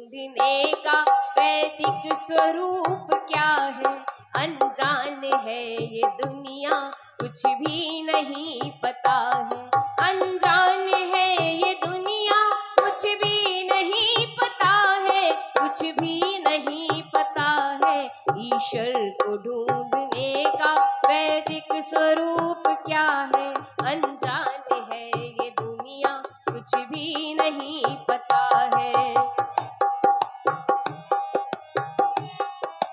ढूंढने का वैदिक स्वरूप क्या है, अनजान है ये दुनिया, कुछ भी नहीं पता है। अनजान है ये दुनिया, कुछ भी नहीं पता है, कुछ भी नहीं पता है। ईश्वर को ढूंढने का वैदिक स्वरूप क्या है, अनजान है ये दुनिया, कुछ भी नहीं पता है।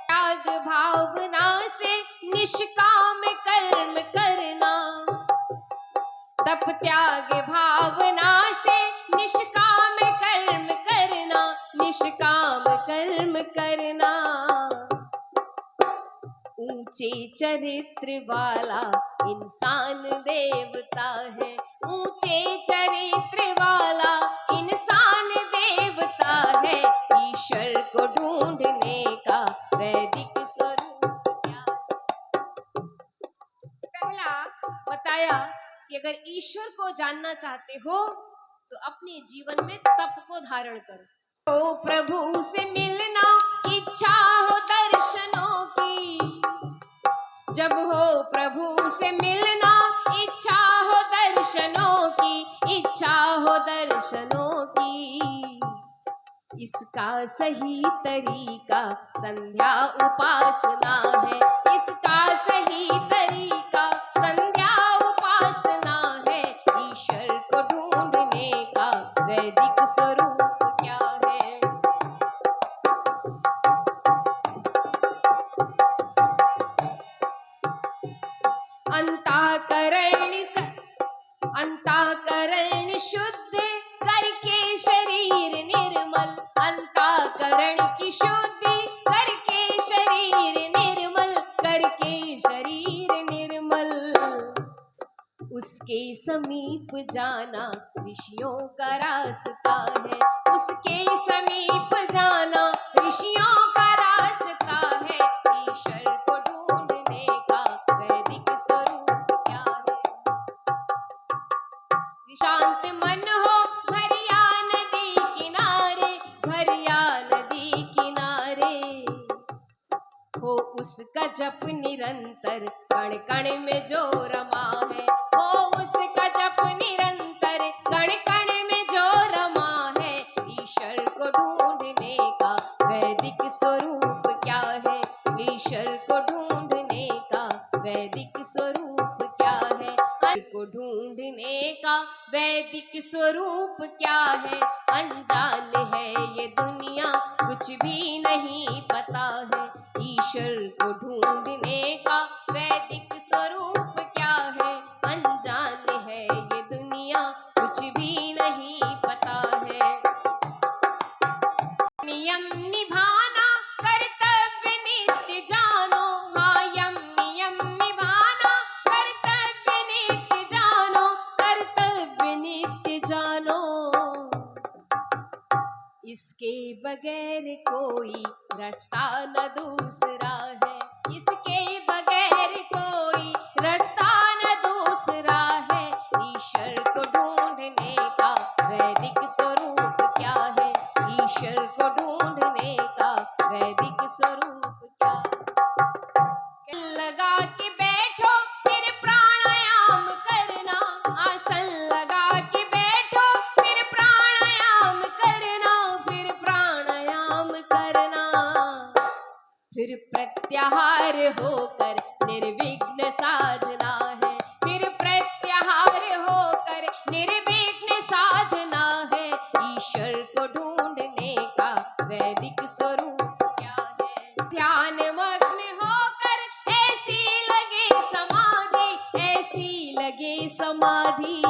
त्याग भावना से निष्काम कर्म करना, तप त्याग भावना से निष्काम कर्म करना, निष्काम कर्म करना। ऊंचे चरित्र वाला इंसान देवता है, ऊंचे चरित्र वाला इंसान देवता है। ईश्वर को ढूंढने का वैदिक स्वरूप क्या है। पहला बताया कि अगर ईश्वर को जानना चाहते हो तो अपने जीवन में तप को धारण करो। तो प्रभु से मिलना इच्छा हो दर्शनों की, जब हो प्रभु से मिलना इच्छा हो दर्शनों की, इच्छा हो दर्शनों की। इसका सही तरीका संध्या उपासना है, इसका सही तरीका संध्या उपासना है। ईश्वर को ढूंढने का वैदिक स्वरूप क्या है। अंतःकरण शुद्ध करके शरीर निर्मल, अंतःकरण की शुद्धि करके शरीर निर्मल, करके शरीर निर्मल। उसके समीप जाना ऋषियों का रास्ता है, उसके समीप जाना ऋषियों का रास्ता है। ईश्वर को ढूंढने का वैदिक स्वरूप क्या है। शांत मन हो भरिया नदी किनारे, भरिया नदी किनारे। हो उसका जप निरंतर कण कण में जो रमा है, हो उसका जप निरंतर कण कण में जो रमा है। ईश्वर को ढूंढने का वैदिक स्वरूप क्या है, ईश्वर को ढूंढने का वैदिक स्वरूप क्या है। को ढूंढने का वैदिक स्वरूप क्या है, अनजान है ये दुनिया, कुछ भी नहीं पता है। ईश्वर को ढूंढने का वैदिक स्वरूप क्या है, अनजान है ये दुनिया, कुछ भी नहीं पता है। नियम निभाना कर्तव्य नित्य जानो, हाँ यम नियम निभाना कर्तव्य नित्य जानो, कर्तव्य नित्य जानो। इसके बगैर कोई रास्ता न दूसरा है, इसके बगैर कोई रास्ता न दूसरा है। ईश्वर को ढूंढने का वैदिक स्वरूप क्या है, ईश्वर को ढूंढने का वैदिक स्वरूप क्या है। लगा के बैठो फिर प्राणायाम करना, आसन लगा के बैठो फिर प्राणायाम करना, फिर प्राणायाम करना। फिर प्रत्याहार होकर निर्विघ्न साधना है, फिर प्रत्याहार होकर निर्विघ्न साधना है। ईश्वर को ढूंढने का वैदिक स्वरूप क्या है। ध्यान मग्न होकर ऐसी लगे समाधि, ऐसी लगे समाधि।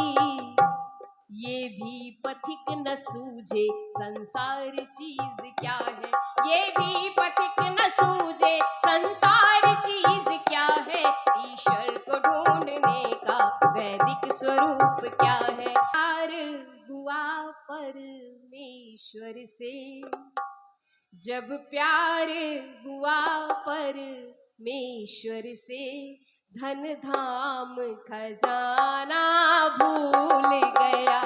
ये भी पथिक न सूझे संसार चीज क्या है, ये भी पथिक न सूझे संसार चीज क्या है। ईश्वर को ढूंढने का वैदिक स्वरूप क्या है। प्यार हुआ परमेश्वर से, जब प्यार हुआ परमेश्वर से, धन धाम खजाना भूल गया।